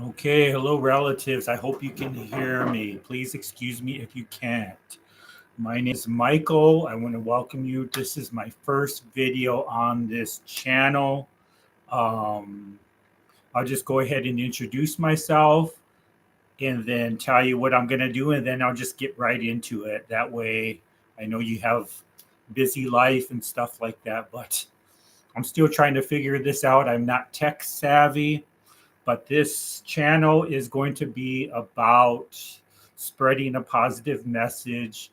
Okay, hello, relatives. I hope you can hear me. Please excuse me if you can't. My name is Michael. I want to welcome you. This is my first video on this channel. Um, I'll just go ahead and introduce myself and then tell you what I'm going to do, and then I'll just get right into it. That way, I know you have busy life and stuff like that, but I'm still trying to figure this out. I'm not tech savvy, but this channel is going to be about spreading a positive message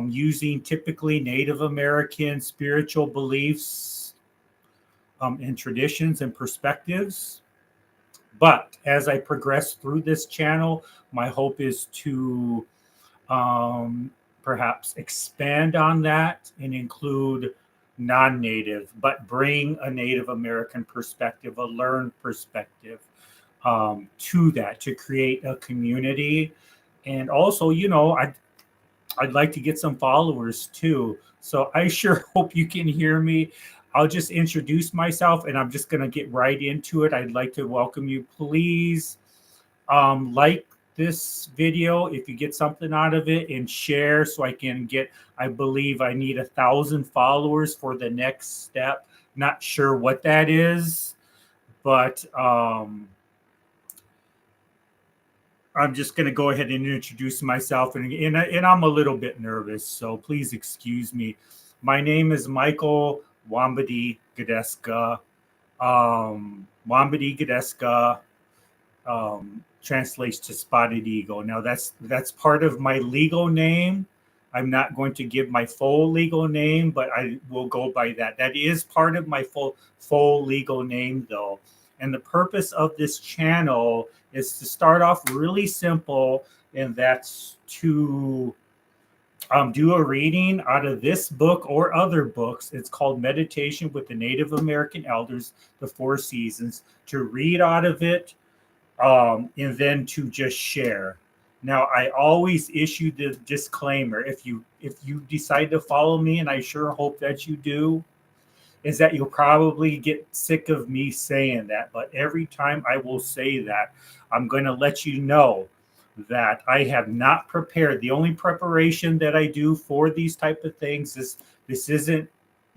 using typically Native American spiritual beliefs and traditions and perspectives. But as I progress through this channel, my hope is to um, perhaps expand on that and include non-native, but bring a Native American perspective, a learned perspective to that to create a community. And also, I'd like to get some followers too. So I sure hope you can hear me. I'll just introduce myself and I'm just going to get right into it. I'd like to welcome you. Please like this video if you get something out of it and share so I can get, I believe I need 1,000 followers for the next step. Not sure what that is, but I'm just going to go ahead and introduce myself, and I'm a little bit nervous, so please excuse me. My name is Michael Wambadi Gadeska. Wambadi Gadeska translates to spotted eagle. Now that's part of my legal name. I'm not going to give my full legal name, but I will go by that. That is part of my full legal name, though. And the purpose of this channel is to start off really simple, and that's to do a reading out of this book or other books. It's called Meditation with the Native American Elders, the Four Seasons. To read out of it, and then to just share. Now, I always issue the disclaimer. If you decide to follow me, and I sure hope that you do, is that you'll probably get sick of me saying that. But every time I will say that, I'm going to let you know that I have not prepared. The only preparation that I do for these type of things is this isn't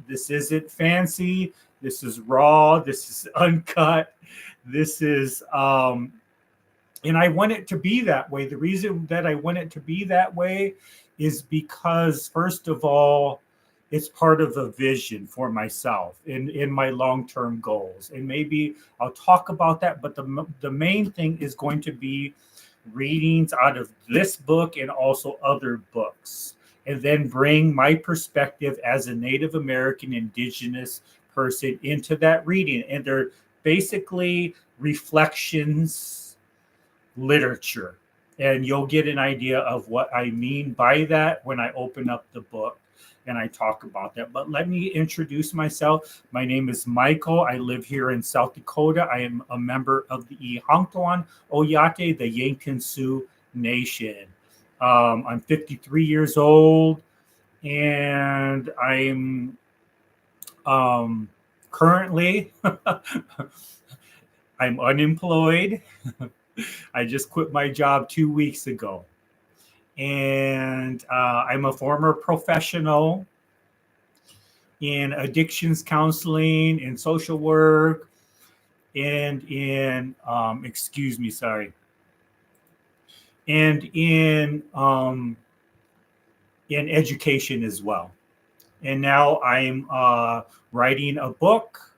this isn't fancy. This is raw. This is uncut. This is and I want it to be that way. The reason that I want it to be that way is because, first of all, it's part of a vision for myself in my long-term goals. And maybe I'll talk about that, but the main thing is going to be readings out of this book and also other books, and then bring my perspective as a Native American Indigenous person into that reading. And they're basically reflections literature. And you'll get an idea of what I mean by that when I open up the book and I talk about that. But let me introduce myself. My name is Michael. I live here in South Dakota. I am a member of the Ihangtuan Oyate, the Yankton Sioux Nation. I'm 53 years old, and I'm currently I'm unemployed. I just quit my job 2 weeks ago. And I'm a former professional in addictions counseling, in social work, and excuse me, sorry, and in education as well. And now I'm writing a book,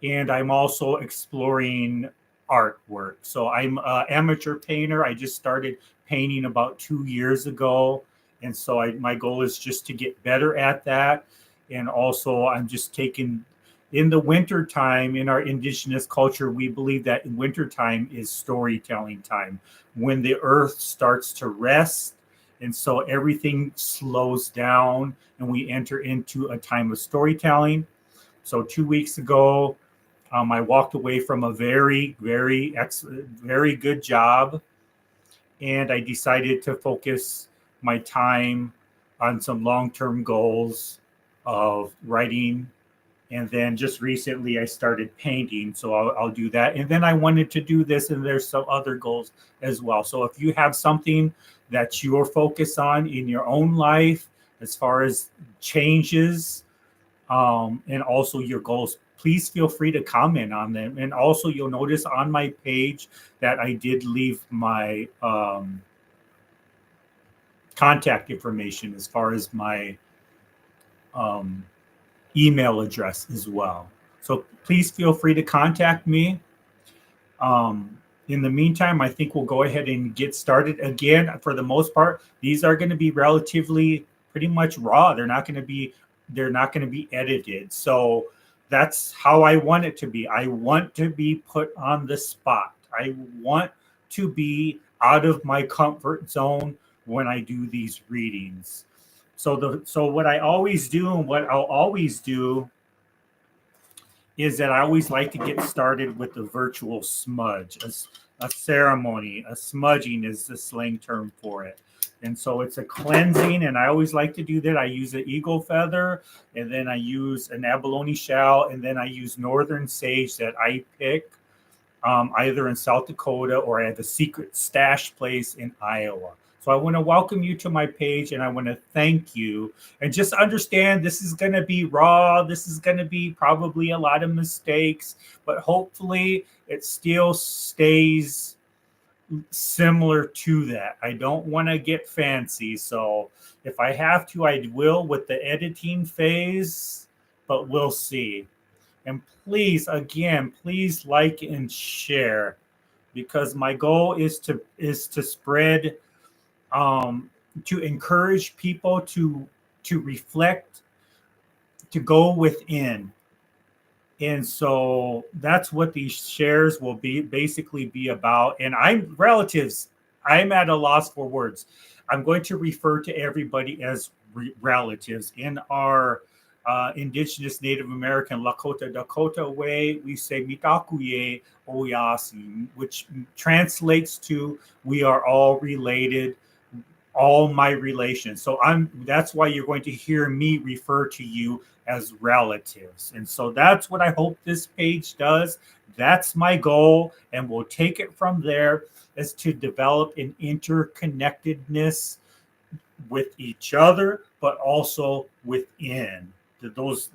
and I'm also exploring artwork. So I'm an amateur painter. I just started painting about 2 years ago, and so my goal is just to get better at that. And also, I'm just taking in the winter time in our indigenous culture, we believe that winter time is storytelling time when the earth starts to rest. And so everything slows down and we enter into a time of storytelling. So 2 weeks ago, I walked away from a very good job, and I decided to focus my time on some long-term goals of writing And then just recently I started painting, so I'll do that. And then I wanted to do this, and there's some other goals as well. So if you have something that you're focused on in your own life as far as changes, and also your goals, please feel free to comment on them. And also you'll notice on my page that I did leave my contact information as far as my um, email address as well. So please feel free to contact me. In the meantime, I think we'll go ahead and get started. Again, for the most part, these are going to be relatively pretty much raw. They're not going to be edited. So that's how I want it to be. I want to be put on the spot. I want to be out of my comfort zone when I do these readings. So what I always do, and what I'll always do, is that I always like to get started with the virtual smudge, a ceremony. A smudging is the slang term for it. And so it's a cleansing, and I always like to do that. I use an eagle feather, and then I use an abalone shell, and then I use northern sage that I pick either in South Dakota or at a secret stash place in Iowa. So I want to welcome you to my page, and I want to thank you. And just understand this is going to be raw. This is going to be probably a lot of mistakes, but hopefully it still stays similar to that. I don't want to get fancy. So if I have to, I will with the editing phase, but we'll see. And please, again, please like and share, because my goal is to spread, to encourage people to reflect, to go within. And so that's what these shares will basically be about. And I'm at a loss for words. I'm going to refer to everybody as relatives. In our Indigenous Native American Lakota Dakota way, we say mitakuye oyasi, which translates to we are all related, all my relations. So that's why you're going to hear me refer to you as relatives. And so that's what I hope this page does. That's my goal. And we'll take it from there, is to develop an interconnectedness with each other, but also within those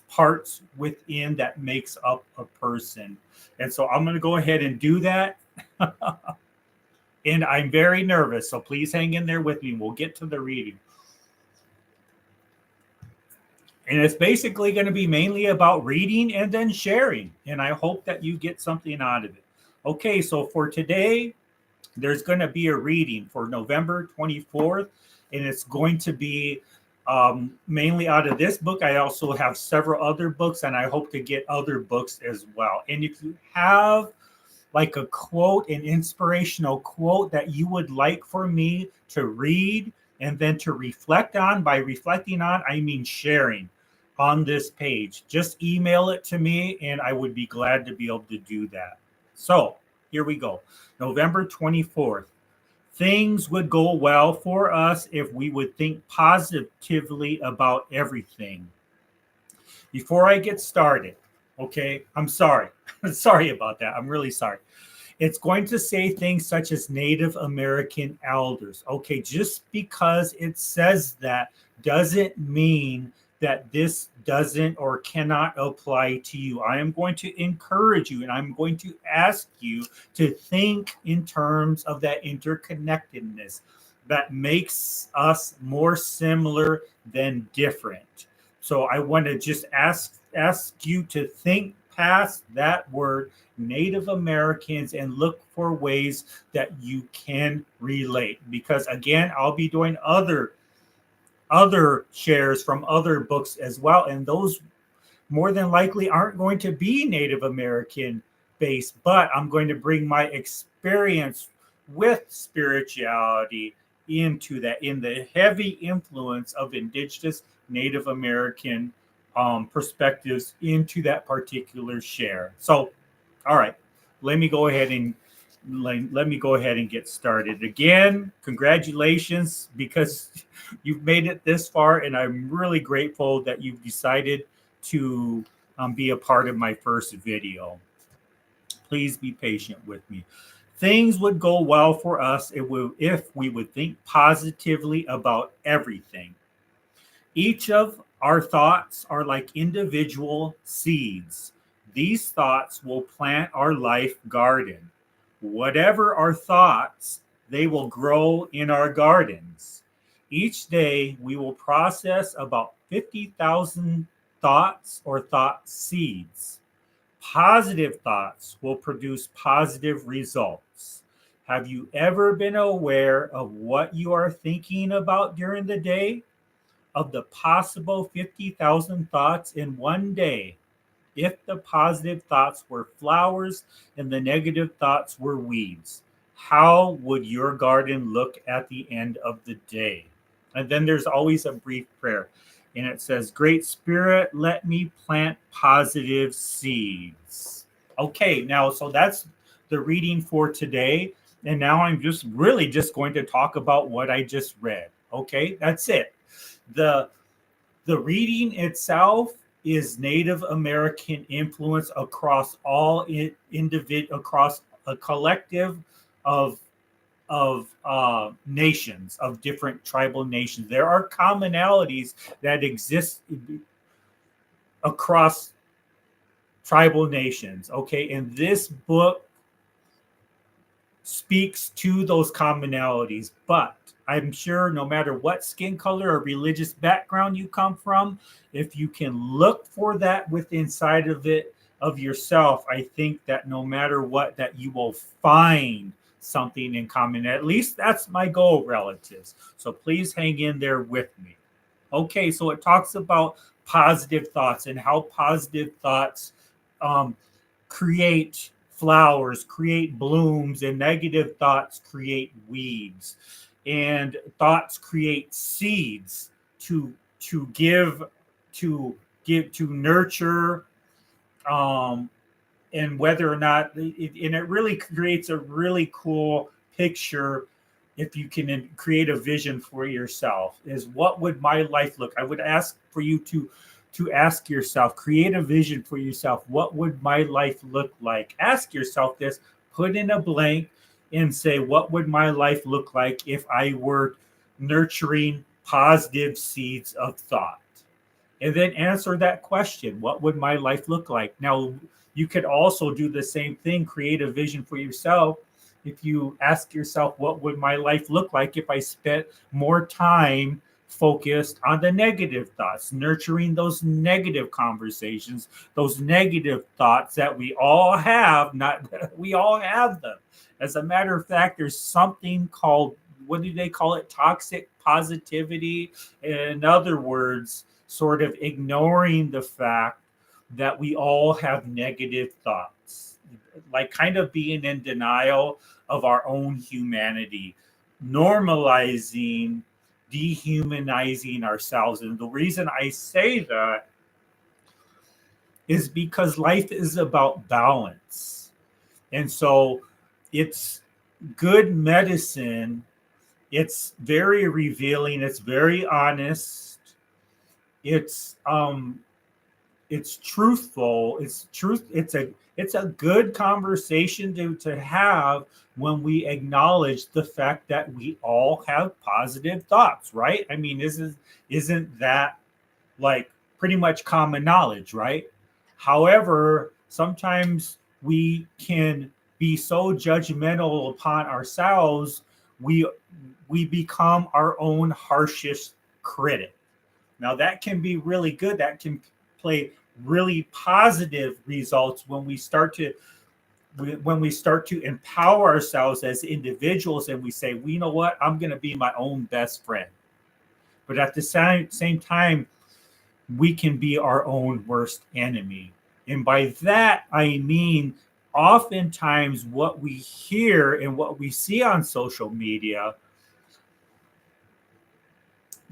parts within that makes up a person. And so I'm going to go ahead and do that. And I'm very nervous, so please hang in there with me. We'll get to the reading. And it's basically going to be mainly about reading and then sharing. And I hope that you get something out of it. Okay, so for today, there's going to be a reading for November 24th. And it's going to be mainly out of this book. I also have several other books, and I hope to get other books as well. And if you have like a quote, an inspirational quote that you would like for me to read and then to reflect on. By reflecting on, I mean sharing on this page. Just email it to me, and I would be glad to be able to do that. So here we go. November 24th. Things would go well for us if we would think positively about everything. Before I get started, okay, I'm sorry. Sorry about that. I'm really sorry. It's going to say things such as Native American elders. Okay, just because it says that doesn't mean that this doesn't or cannot apply to you. I am going to encourage you, and I'm going to ask you to think in terms of that interconnectedness that makes us more similar than different. So I want to just ask you to think past that word Native Americans and look for ways that you can relate. Because again, I'll be doing other shares from other books as well, and those more than likely aren't going to be Native American based, but I'm going to bring my experience with spirituality into that, in the heavy influence of Indigenous Native American perspectives into that particular share. So, all right, let me go ahead and get started. Again, congratulations, because you've made it this far, and I'm really grateful that you've decided to be a part of my first video. Please be patient with me. Things would go well for us if we would think positively about everything. Each of our thoughts are like individual seeds. These thoughts will plant our life garden. Whatever our thoughts, they will grow in our gardens. Each day, we will process about 50,000 thoughts or thought seeds. Positive thoughts will produce positive results. Have you ever been aware of what you are thinking about during the day? Of the possible 50,000 thoughts in one day, if the positive thoughts were flowers and the negative thoughts were weeds, how would your garden look at the end of the day? And then there's always a brief prayer. And it says, Great Spirit, let me plant positive seeds. Okay, now, so that's the reading for today. And now I'm just going to talk about what I just read. Okay, that's it. The reading itself is Native American influence across all across a collective of nations, of different tribal nations. There are commonalities that exist across tribal nations. Okay, and this book speaks to those commonalities, but I'm sure no matter what skin color or religious background you come from, if you can look for that within inside of it of yourself, I think that no matter what, that you will find something in common. At least that's my goal, relatives. So please hang in there with me. Okay, so it talks about positive thoughts and how positive thoughts create flowers, create blooms, and negative thoughts create weeds. And thoughts create seeds to give to nurture, and whether or not and it really creates a really cool picture. If you can create a vision for yourself, is what would my life look? I would ask for you to ask yourself, create a vision for yourself. What would my life look like? Ask yourself this, put in a blank and say, what would my life look like if I were nurturing positive seeds of thought? And then answer that question. What would my life look like? Now, you could also do the same thing, create a vision for yourself. If you ask yourself, what would my life look like if I spent more time focused on the negative thoughts, nurturing those negative conversations, those negative thoughts that we all have, not we all have them. As a matter of fact, there's something called, what do they call it? Toxic positivity. In other words, sort of ignoring the fact that we all have negative thoughts, like kind of being in denial of our own humanity, normalizing, dehumanizing ourselves. And the reason I say that is because life is about balance. And so it's good medicine. It's very revealing. It's very honest. It's truthful. It's a good conversation to have when we acknowledge the fact that we all have positive thoughts, right? I mean, isn't that like pretty much common knowledge, right? However, sometimes we can be so judgmental upon ourselves, we become our own harshest critic. Now that can be really good. That can play really positive results when we start to empower ourselves as individuals and we say, well, you know what, I'm going to be my own best friend. But at the same time, we can be our own worst enemy. And by that, I mean, oftentimes what we hear and what we see on social media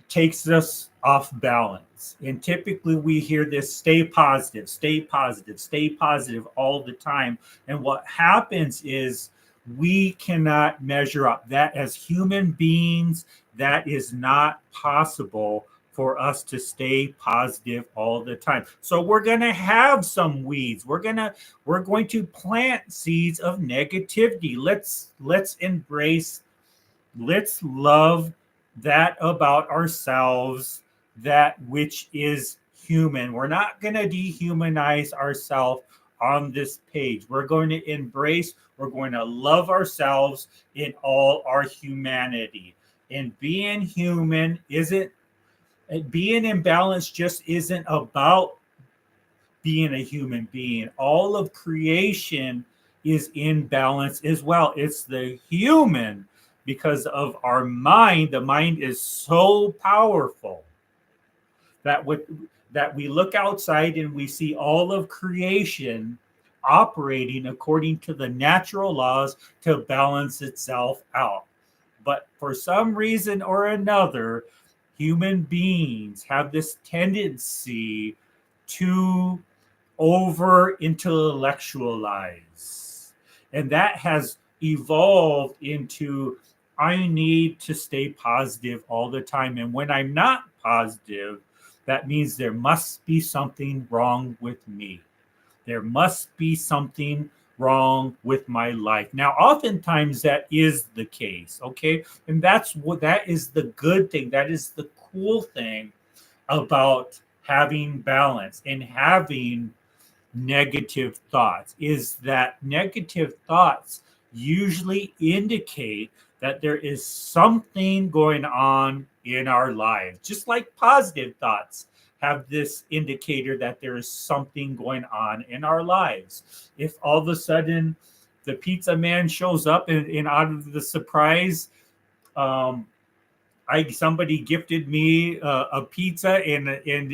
takes us off balance. And typically we hear this, stay positive, stay positive, stay positive all the time. And what happens is we cannot measure up. That as human beings, that is not possible for us to stay positive all the time. So we're going to have some weeds. We're going to plant seeds of negativity. Let's embrace, let's love that about ourselves, that which is human. We're not going to dehumanize ourselves on this page. We're going to embrace, we're going to love ourselves in all our humanity. And being human isn't, being in balance just isn't about being a human being. All of creation is in balance as well. It's the human, because of our mind. The mind is so powerful that that we look outside and we see all of creation operating according to the natural laws to balance itself out. But for some reason or another, human beings have this tendency to over intellectualize. And that has evolved into, I need to stay positive all the time. And when I'm not positive, that means there must be something wrong with me. There must be something wrong with my life. Now, oftentimes that is the case, okay? And that is the good thing. That is the cool thing about having balance and having negative thoughts, is that negative thoughts usually indicate that there is something going on in our lives, just like positive thoughts have this indicator that there is something going on in our lives. If all of a sudden the pizza man shows up and out of the surprise, um, somebody gifted me a pizza and and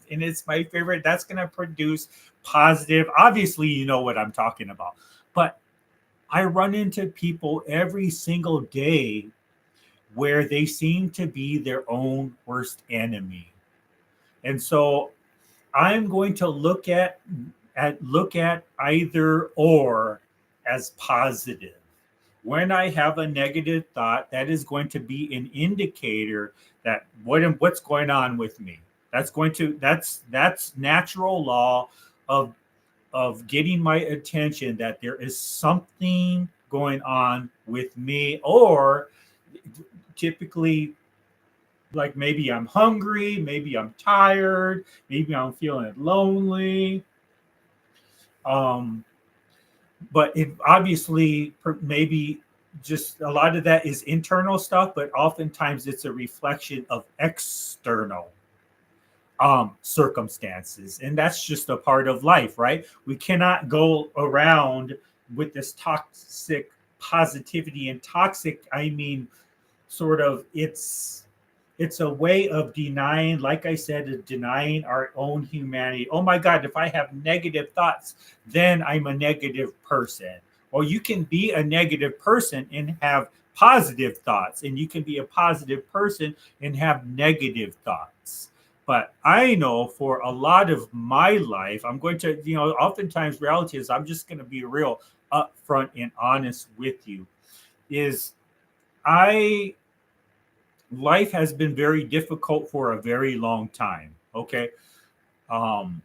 it's my favorite, that's going to produce positive. Obviously, you know what I'm talking about. But I run into people every single day where they seem to be their own worst enemy. And so I'm going to look at either or as positive. When I have a negative thought, that is going to be an indicator that what's going on with me. That's natural law of getting my attention, that there is something going on with me, or typically, like, maybe I'm hungry, maybe I'm tired, maybe I'm feeling lonely. Um, but it obviously, maybe just a lot of that is internal stuff, but oftentimes it's a reflection of external circumstances, and that's just a part of life, right? We cannot go around with this toxic positivity. And toxic, I mean, sort of, it's a way of denying, like I said, denying our own humanity. Oh my God, if I have negative thoughts, then I'm a negative person. Well, you can be a negative person and have positive thoughts, and you can be a positive person and have negative thoughts. But I know for a lot of my life, I'm going to, oftentimes reality is, I'm just going to be real upfront and honest with you, is I life has been very difficult for a very long time. Okay. Um,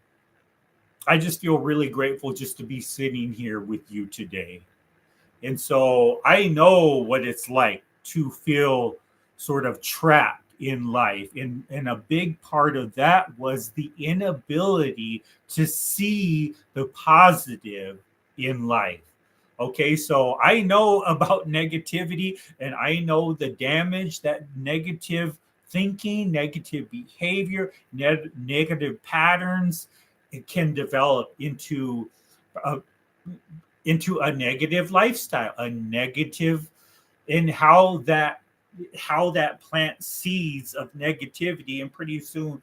I just feel really grateful just to be sitting here with you today. And so I know what it's like to feel sort of trapped in life. And a big part of that was the inability to see the positive in life. Okay, so I know about negativity, and I know the damage that negative thinking, negative behavior, negative patterns, it can develop a, into a negative lifestyle, a negative, in how that plant seeds of negativity, and pretty soon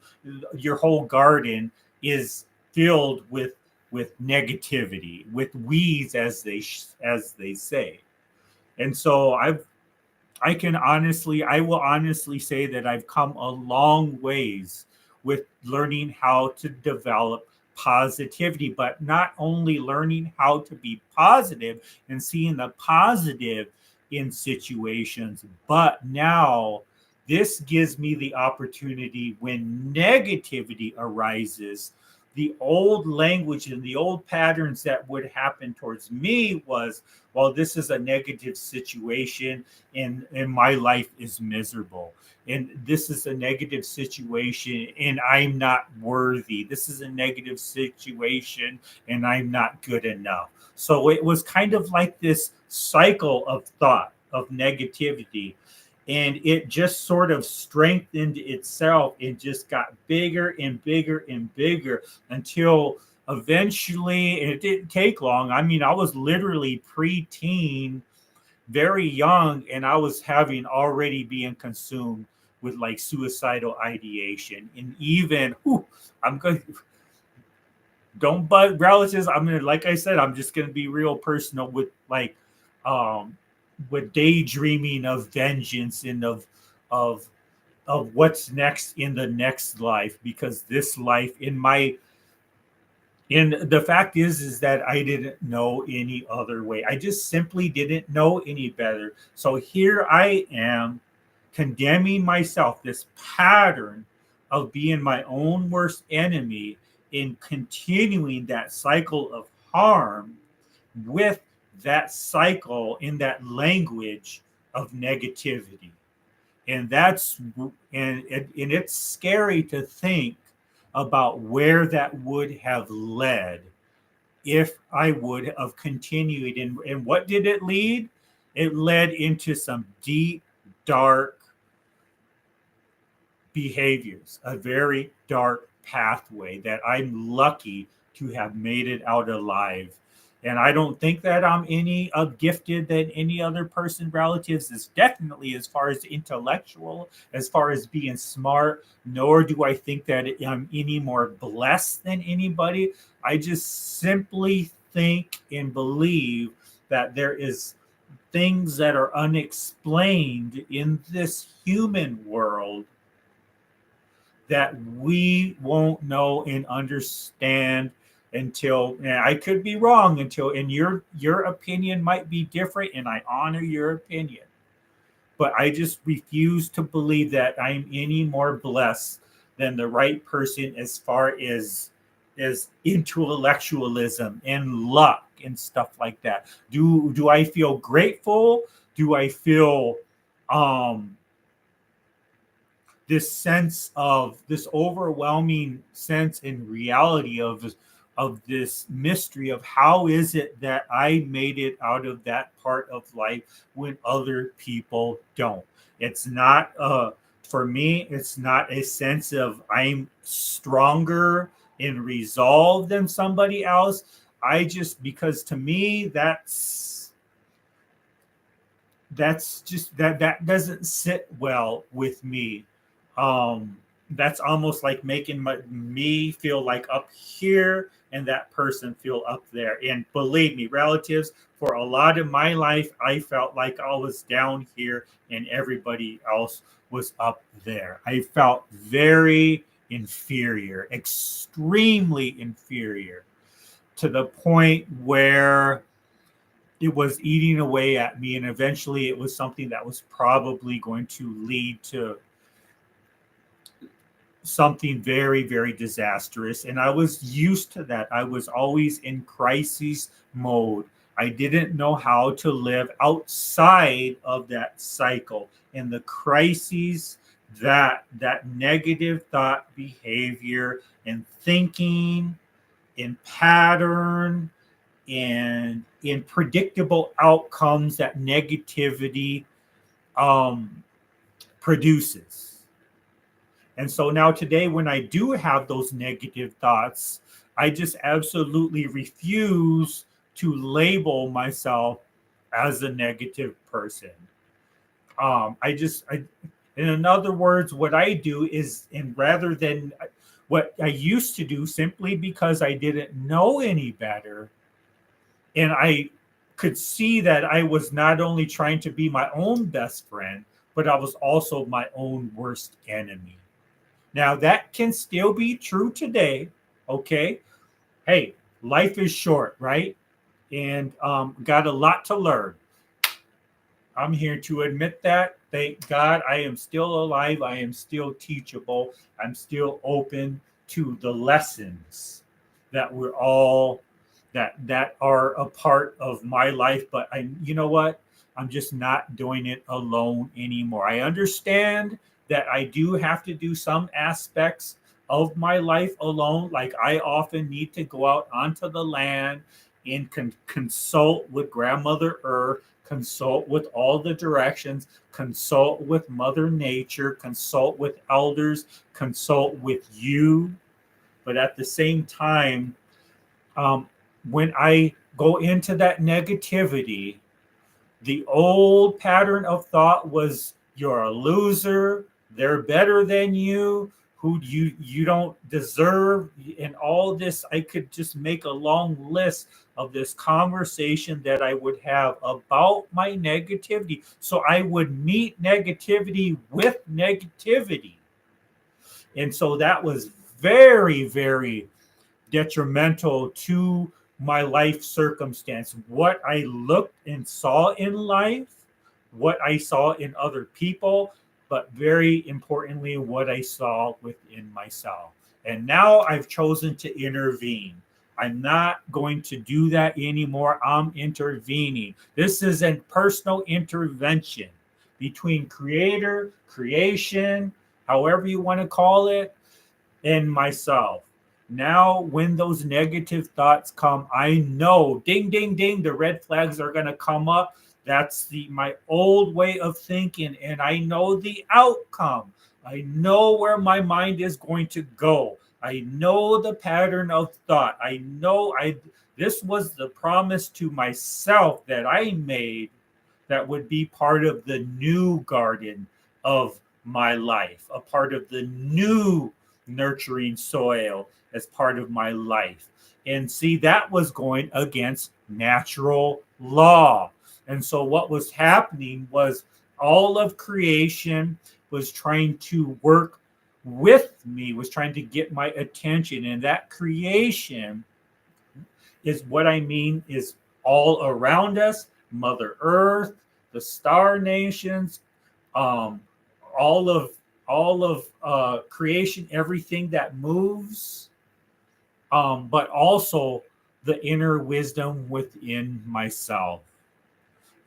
your whole garden is filled with negativity, with weeds, as they say. And so I will honestly say that I've come a long ways with learning how to develop positivity, but not only learning how to be positive and seeing the positive in situations, but now This gives me the opportunity when negativity arises. The old language and the old patterns that would happen towards me was, well, this is a negative situation and my life is miserable. And this is a negative situation and I'm not worthy. This is a negative situation and I'm not good enough. So it was kind of like this cycle of thought, of negativity, and it just sort of strengthened itself and just got bigger and bigger and bigger until eventually, and it didn't take long. I mean, I was literally preteen, very young, and I was having already being consumed with like suicidal ideation. And even I'm going, don't but relatives, I'm gonna, like I said, I'm just gonna be real personal with like um with daydreaming of vengeance and of of what's next in the next life, because this life in my, and the fact is that I didn't know any other way. I just simply didn't know any better. So here I am condemning myself, this pattern of being my own worst enemy, in continuing that cycle of harm with that cycle in that language of negativity. And that's, and it's scary to think about where that would have led if I would have continued. And what did it lead? It led into some deep, dark behaviors, a very dark pathway that I'm lucky to have made it out alive. And I don't think that I'm any gifted than any other person. Relatives is definitely, as far as intellectual, as far as being smart, nor do I think that I'm any more blessed than anybody. I just simply think and believe that there is things that are unexplained in this human world that we won't know and understand until, and I could be wrong, until, and your opinion might be different and I honor your opinion, but I just refuse to believe that I'm any more blessed than the right person as far as intellectualism and luck and stuff like that. Do I feel grateful? Do I feel um this sense of, this overwhelming sense and reality of this mystery of how is it that I made it out of that part of life when other people don't? It's not for me, it's not a sense of I'm stronger in resolve than somebody else. I just, because to me that's just, that doesn't sit well with me. That's almost like making me feel like up here and that person feel up there. And believe me, relatives, for a lot of my life I felt like I was down here and everybody else was up there. I felt very inferior, extremely inferior, to the point where it was eating away at me, and eventually it was something that was probably going to lead to something very, very disastrous. And I was used to that. I was always in crisis mode. I didn't know how to live outside of that cycle and the crises that negative thought behavior and thinking in pattern and in predictable outcomes that negativity um, produces. And so now today, when I do have those negative thoughts, I just absolutely refuse to label myself as a negative person. In other words, what I do is, and rather than what I used to do, simply because I didn't know any better, and I could see that I was not only trying to be my own best friend, but I was also my own worst enemy. Now, that can still be true today. Okay. Hey, life is short, right? And got a lot to learn. I'm here to admit that. thank God I am still alive. I am still teachable. I'm still open to the lessons that we're all that are a part of my life. But you know what? I'm just not doing it alone anymore. I understand that I do have to do some aspects of my life alone. Like I often need to go out onto the land and consult with Grandmother Earth, consult with all the directions, consult with Mother Nature, consult with elders, consult with you. But at the same time, um, when I go into that negativity, the old pattern of thought was you're a loser, they're better than you, who you don't deserve, and all this. I could just make a long list of this conversation that I would have about my negativity. So I would meet negativity with negativity. And so that was very, very detrimental to my life circumstance. What I looked and saw in life, what I saw in other people, but very importantly, what I saw within myself. And now I've chosen to intervene. I'm not going to do that anymore. I'm intervening. This is a personal intervention between creator, creation, however you want to call it, and myself. Now, when those negative thoughts come, I know, ding, ding, ding, the red flags are going to come up. That's my old way of thinking, and I know the outcome. I know where my mind is going to go. I know the pattern of thought. I know this was the promise to myself that I made that would be part of the new garden of my life, a part of the new nurturing soil as part of my life. And see, that was going against natural law. And so what was happening was all of creation was trying to work with me, was trying to get my attention. And that creation is what I mean is all around us, Mother Earth, the star nations, um, all of creation, everything that moves, but also the inner wisdom within myself.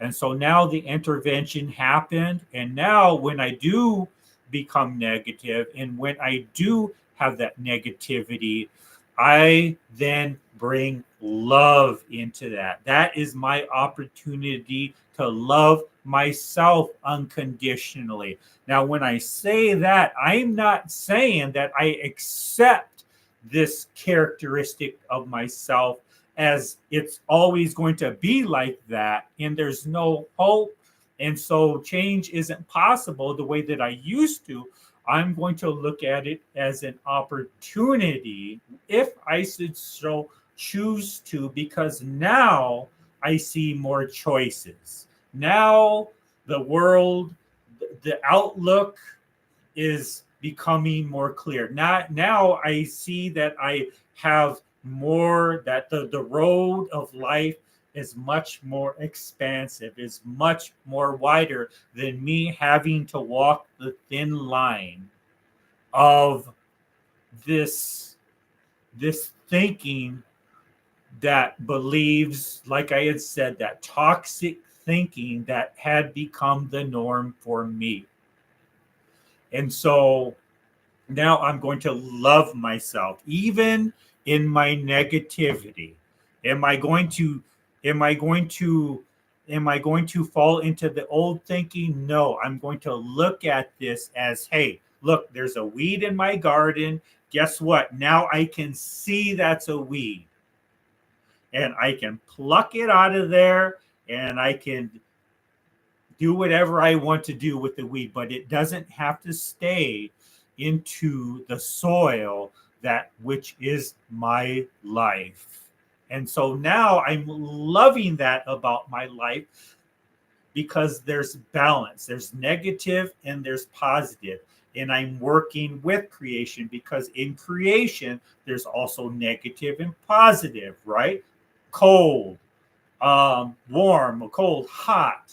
And so now the intervention happened. And now when I do become negative and when I do have that negativity, I then bring love into that. That is my opportunity to love myself unconditionally. Now, when I say that, I'm not saying that I accept this characteristic of myself as it's always going to be like that and there's no hope and so change isn't possible the way that I used to. I'm going to look at it as an opportunity if I should so choose to, because now I see more choices. Now the world, the outlook is becoming more clear. Now I see that I have more, that the road of life is much more expansive, is much more wider than me having to walk the thin line of this thinking that believes, like I had said, that toxic thinking that had become the norm for me. And so now I'm going to love myself, even in my negativity. Am I going to, am I going to, am I going to fall into the old thinking? No, I'm going to look at this as, hey, look, there's a weed in my garden. Guess what? Now I can see that's a weed and I can pluck it out of there and I can do whatever I want to do with the weed, but it doesn't have to stay into the soil that which is my life. And so now I'm loving that about my life because there's balance, there's negative and there's positive. And I'm working with creation because in creation, there's also negative and positive, right? Cold, warm, cold, hot,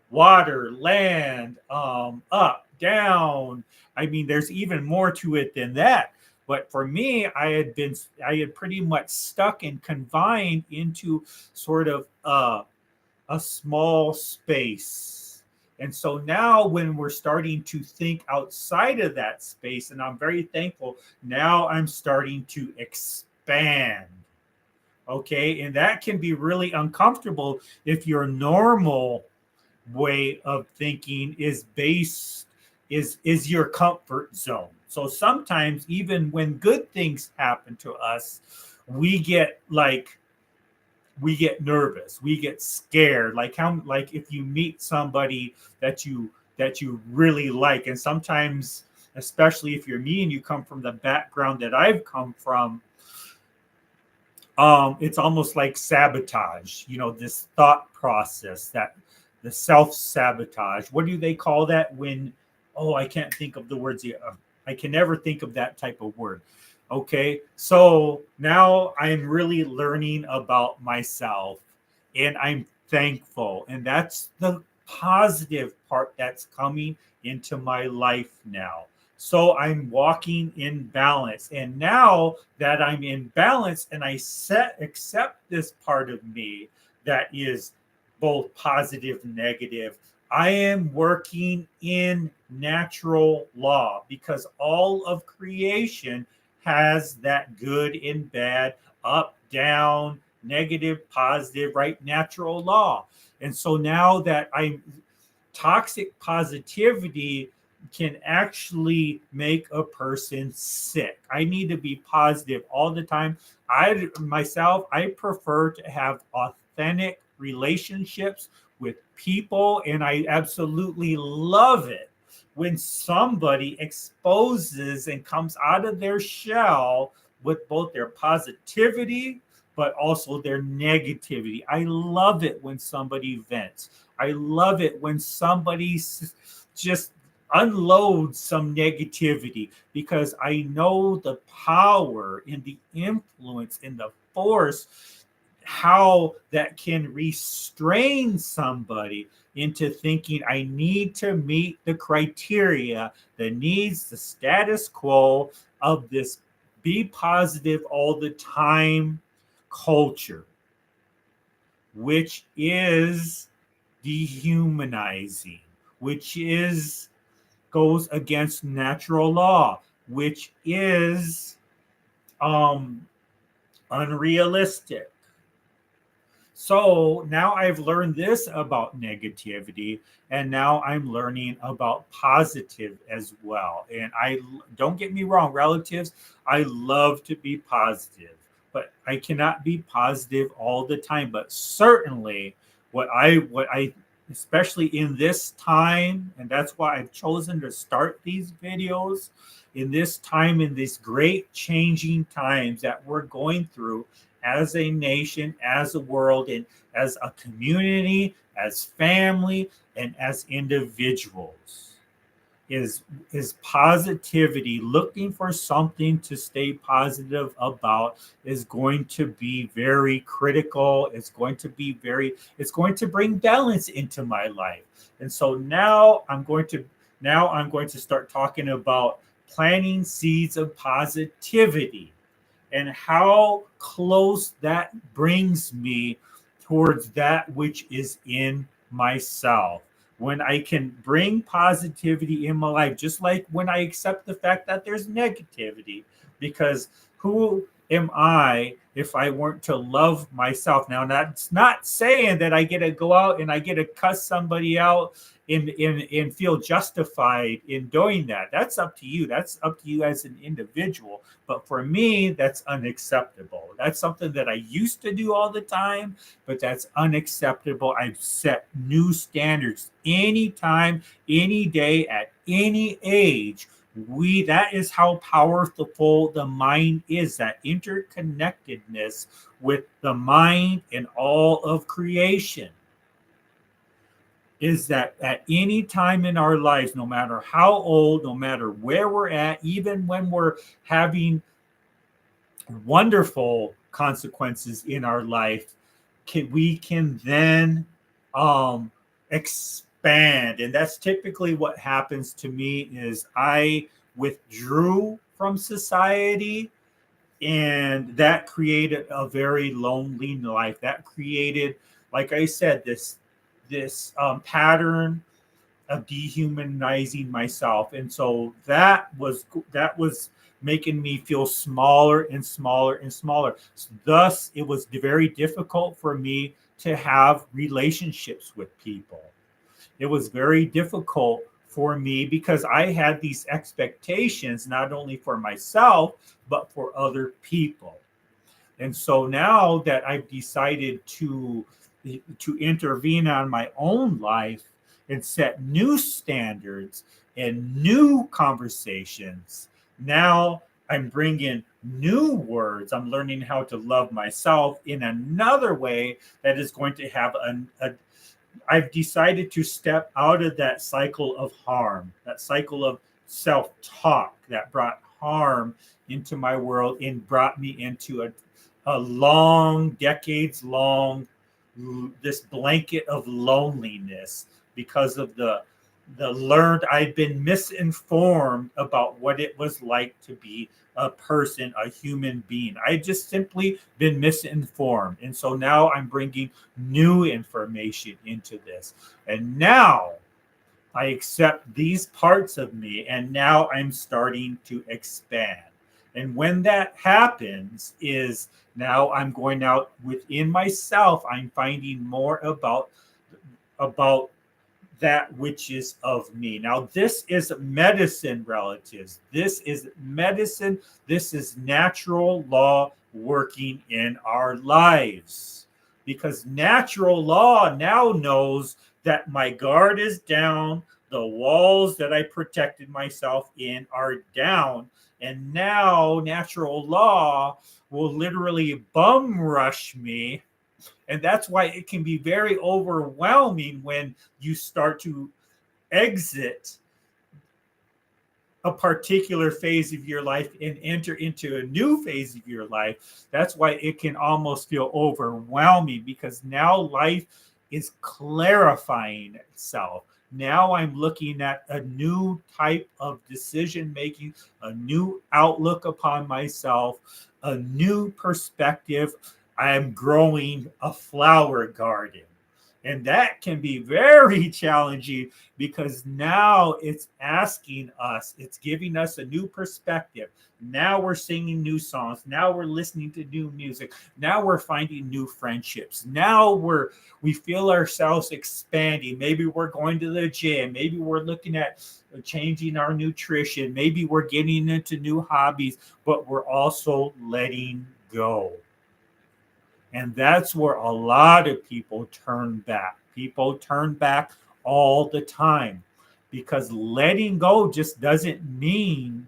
water, land, up, down. I mean, there's even more to it than that. But for me, I had pretty much stuck and confined into sort of a small space. And so now, when we're starting to think outside of that space, and I'm very thankful, now I'm starting to expand. Okay. And that can be really uncomfortable if your normal way of thinking is based is your comfort zone. So sometimes even when good things happen to us, we get like we get nervous, we get scared, like how, like if you meet somebody that you really like, and sometimes, especially if you're me and you come from the background that I've come from, it's almost like sabotage, you know, this thought process, that the self sabotage. What do they call that when, oh, I can't think of the words. I can never think of that type of word. Okay. So now I'm really learning about myself, and I'm thankful. And that's the positive part that's coming into my life now. So I'm walking in balance. And now that I'm in balance and accept this part of me that is both positive and negative, I am working in natural law, because all of creation has that good and bad, up, down, negative, positive, right? Natural law. And so now that I'm toxic positivity can actually make a person sick. I need to be positive all the time. I prefer to have authentic relationships with people, and I absolutely love it when somebody exposes and comes out of their shell with both their positivity but also their negativity. I love it when somebody vents. I love it when somebody just unloads some negativity, because I know the power and the influence and the force, how that can restrain somebody into thinking I need to meet the criteria, the needs, the status quo of this be positive all the time culture, which is dehumanizing, which is goes against natural law, which is um, unrealistic. So now I've learned this about negativity, and now I'm learning about positive as well. And I don't get me wrong, relatives, I love to be positive, but I cannot be positive all the time. But certainly, what I especially in this time, and that's why I've chosen to start these videos in this time, in these great changing times that we're going through as a nation, as a world, and as a community, as family, and as individuals. Is positivity, looking for something to stay positive about, is going to be very critical. It's going to bring balance into my life. And so now I'm going to start talking about planting seeds of positivity, and how close that brings me towards that which is in myself. When I can bring positivity in my life, just like when I accept the fact that there's negativity, because who am I if I weren't to love myself? Now, that's not saying that I get to go out and I get to cuss somebody out and feel justified in doing that. That's up to you. That's up to you as an individual. But for me, that's unacceptable. That's something that I used to do all the time, but that's unacceptable. I've set new standards anytime, any day, at any age. That is how powerful the mind is, that interconnectedness with the mind and all of creation, is that at any time in our lives, no matter how old, no matter where we're at, even when we're having wonderful consequences in our life, we can then expand expand. And that's typically what happens to me is I withdrew from society, and that created a very lonely life. That created, like I said, this pattern of dehumanizing myself, and so that was making me feel smaller and smaller and smaller. Thus it was very difficult for me to have relationships with people. It was very difficult for me because I had these expectations not only for myself but for other people. And so now that I've decided to intervene on my own life and set new standards and new conversations, now I'm bringing new words. I'm learning how to love myself in another way that is going to have I've decided to step out of that cycle of harm, that cycle of self-talk that brought harm into my world and brought me into a long, decades long, this blanket of loneliness because of the learned I'd been misinformed about what it was like to be a person, a human being. I just simply been misinformed. And so now I'm bringing new information into this. And now I accept these parts of me, and now I'm starting to expand. And when that happens, is now I'm going out within myself. I'm finding more about that which is of me. Now, this is medicine, relatives. This is medicine. This is natural law working in our lives. Because natural law now knows that my guard is down, the walls that I protected myself in are down. And now natural law will literally bum rush me, and that's why it can be very overwhelming when you start to exit a particular phase of your life and enter into a new phase of your life. That's why it can almost feel overwhelming, because now life is clarifying itself. Now I'm looking at a new type of decision making, a new outlook upon myself, a new perspective. I'm growing a flower garden. And that can be very challenging because now it's asking us, it's giving us a new perspective. Now we're singing new songs. Now we're listening to new music. Now we're finding new friendships. Now we feel ourselves expanding. Maybe we're going to the gym. Maybe we're looking at changing our nutrition. Maybe we're getting into new hobbies, but we're also letting go. And that's where a lot of people turn back. People turn back all the time because letting go just doesn't mean,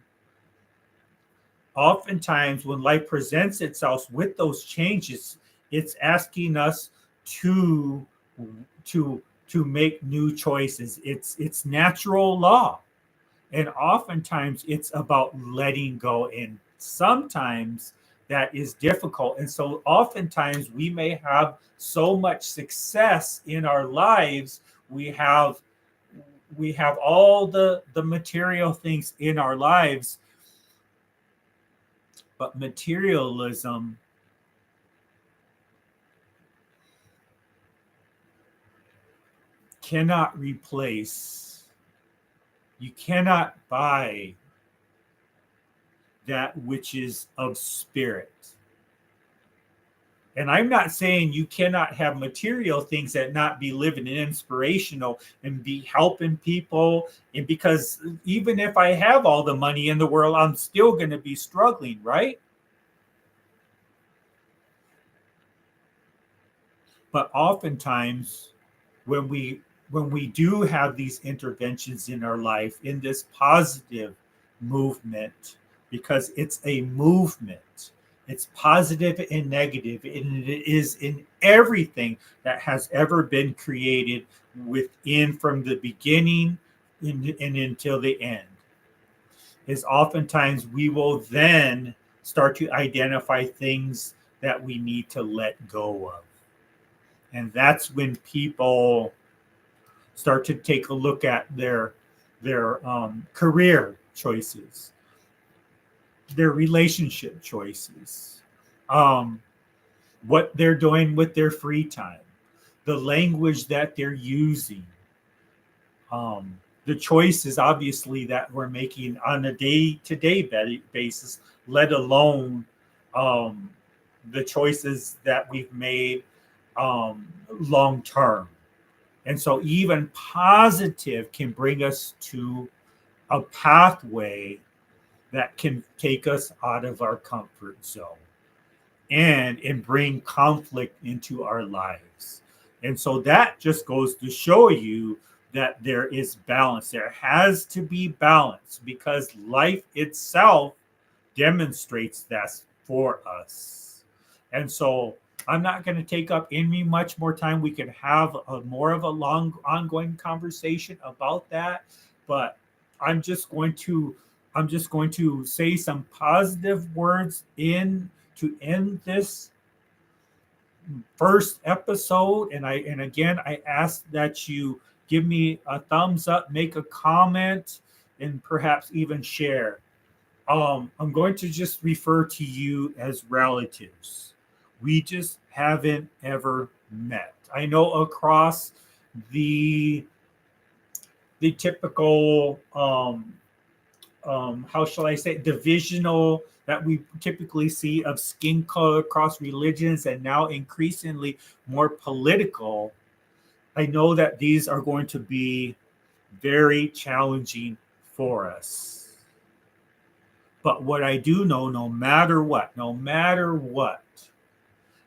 oftentimes when life presents itself with those changes, it's asking us to to make new choices. It's natural law. And oftentimes it's about letting go. And sometimes that is difficult. And so oftentimes we may have so much success in our lives. We have all the material things in our lives, but materialism cannot replace, you cannot buy that which is of spirit. And I'm not saying you cannot have material things that not be living and inspirational and be helping people. And because even if I have all the money in the world, I'm still going to be struggling, right? But oftentimes when we do have these interventions in our life, in this positive movement, because it's a movement, it's positive and negative, and it is in everything that has ever been created within, from the beginning and until the end, is oftentimes we will then start to identify things that we need to let go of. And that's when people start to take a look at their career choices, their relationship choices, um, what they're doing with their free time, the language that they're using, the choices obviously that we're making on a day-to-day basis, let alone um, the choices that we've made long term. And so even positive can bring us to a pathway that can take us out of our comfort zone and bring conflict into our lives. And so that just goes to show you that there is balance. There has to be balance because life itself demonstrates that for us. And so I'm not going to take up any much more time. We can have a more of a long ongoing conversation about that, but I'm just going to say some positive words in to end this first episode. And again, I ask that you give me a thumbs up, make a comment, and perhaps even share. I'm going to just refer to you as relatives. We just haven't ever met. I know across the typical how shall I say, divisional that we typically see of skin color across religions and now increasingly more political. I know that these are going to be very challenging for us. But what I do know, no matter what,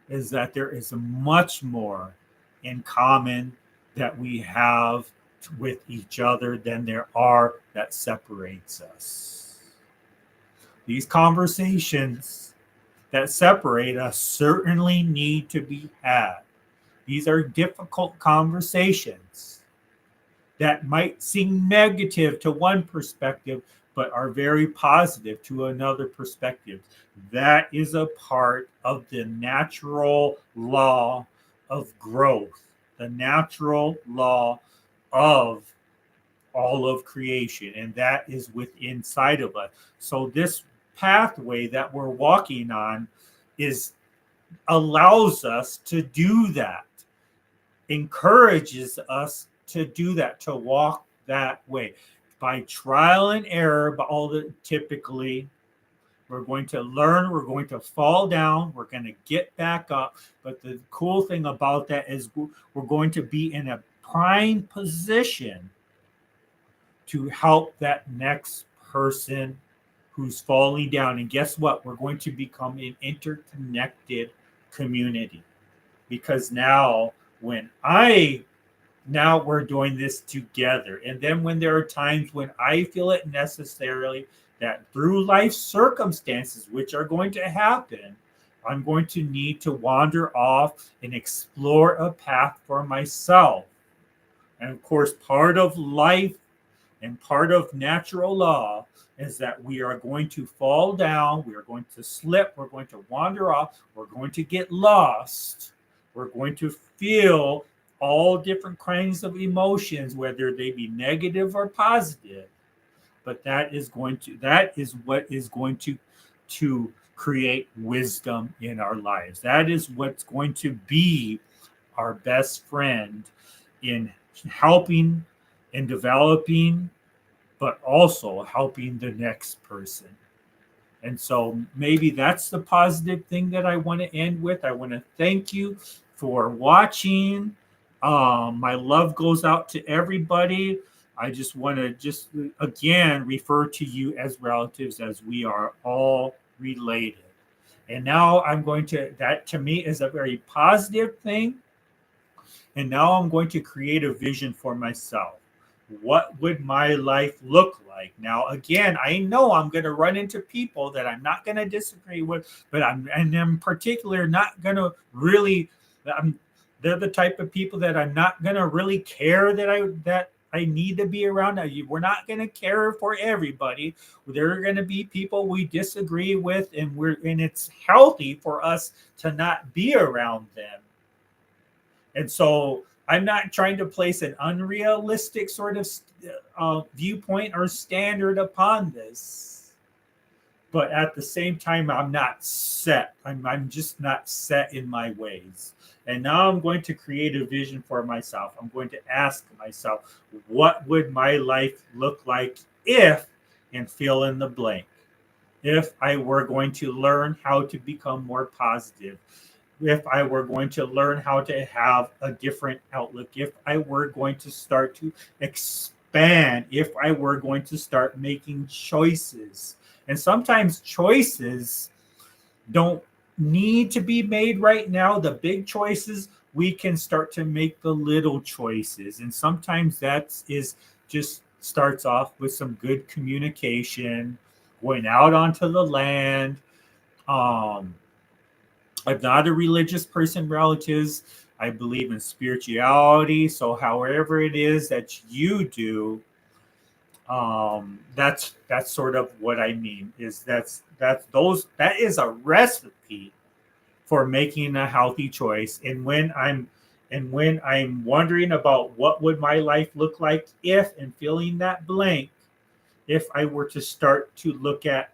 is that there is much more in common that we have with each other than there are that separates us. These conversations that separate us certainly need to be had. These are difficult conversations that might seem negative to one perspective, but are very positive to another perspective. That is a part of the natural law of growth, the natural law of all of creation, and that is within inside of us. So this pathway that we're walking on is allows us to do that, encourages us to do that, to walk that way by trial and error. But all the typically we're going to learn, we're going to fall down, we're going to get back up. But the cool thing about that is we're going to be in a prime position to help that next person who's falling down. And guess what? We're going to become an interconnected community because now we're doing this together. And then when there are times when I feel it necessarily that through life circumstances, which are going to happen, I'm going to need to wander off and explore a path for myself. And of course, part of life and part of natural law is that we are going to fall down, we are going to slip, we're going to wander off, we're going to get lost, we're going to feel all different kinds of emotions, whether they be negative or positive. But that is what is going to create wisdom in our lives. That is what's going to be our best friend in helping and developing, but also helping the next person. And so maybe that's the positive thing that I want to end with. I want to thank you for watching. My love goes out to everybody. I just want to again refer to you as relatives, as we are all related. And now that to me is a very positive thing. And now I'm going to create a vision for myself. What would my life look like? Now, again, I know I'm going to run into people that I'm not going to disagree with, but I'm in particular not going to really. They're the type of people that I'm not going to really care that I need to be around. Now, we're not going to care for everybody. There are going to be people we disagree with, and it's healthy for us to not be around them. And so I'm not trying to place an unrealistic sort of viewpoint or standard upon this. But at the same time, I'm not set. I'm just not set in my ways. And now I'm going to create a vision for myself. I'm going to ask myself, what would my life look like if, and fill in the blank, if I were going to learn how to become more positive, if I were going to learn how to have a different outlook, if I were going to start to expand, if I were going to start making choices. And sometimes choices don't need to be made right now. The big choices, we can start to make the little choices. And sometimes that is just starts off with some good communication, going out onto the land. Um, I'm not a religious person, relatives. I believe in spirituality. So, however it is that you do, that's sort of what I mean. That is a recipe for making a healthy choice. And when I'm wondering about what would my life look like if, and filling that blank, if I were to start to look at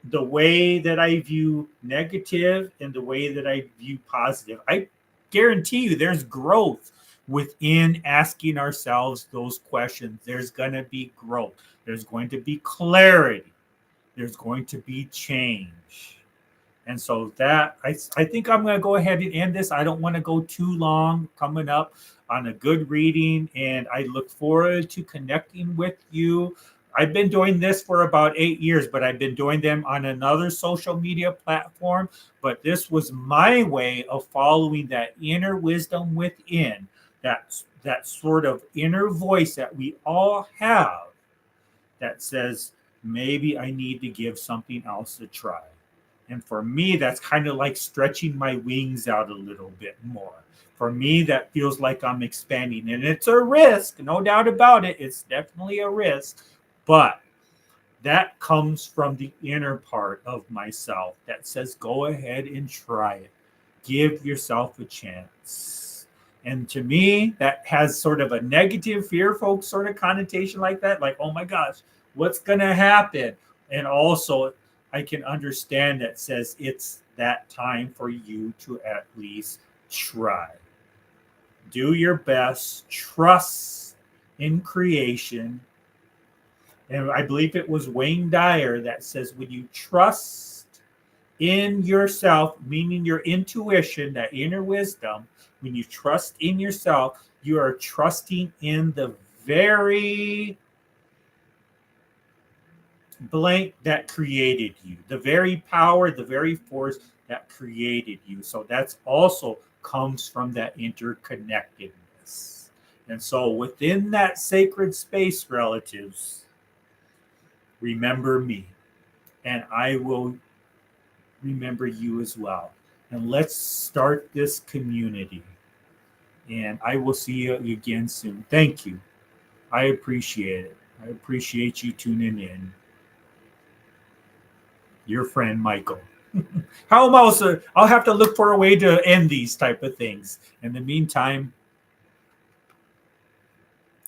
the way that I view negative and the way that I view positive, I guarantee you there's growth within asking ourselves those questions. There's going to be growth, there's going to be clarity, there's going to be change. And so that I think I'm going to go ahead and end this. I don't want to go too long coming up on a good reading, and I look forward to connecting with you. I've been doing this for about 8 years, but I've been doing them on another social media platform. But this was my way of following that inner wisdom within, that sort of inner voice that we all have that says, maybe I need to give something else a try. And for me, that's kind of like stretching my wings out a little bit more. For me, that feels like I'm expanding. And it's a risk, no doubt about it. It's definitely a risk. But that comes from the inner part of myself that says, go ahead and try it. Give yourself a chance. And to me, that has sort of a negative, fearful sort of connotation like that. Like, oh my gosh, what's going to happen? And also, I can understand that says it's that time for you to at least try. Do your best, trust in creation. And I believe it was Wayne Dyer that says, when you trust in yourself, meaning your intuition, that inner wisdom, when you trust in yourself, you are trusting in the very blank that created you, the very power, the very force that created you. So that's also comes from that interconnectedness. And so within that sacred space, relatives, remember me, and I will remember you as well. And let's start this community. And I will see you again soon. Thank you. I appreciate it. I appreciate you tuning in. Your friend, Michael. How am I also? I'll have to look for a way to end these type of things. In the meantime,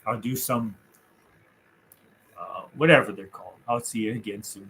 I'll do some whatever they're called. I'll see you again soon.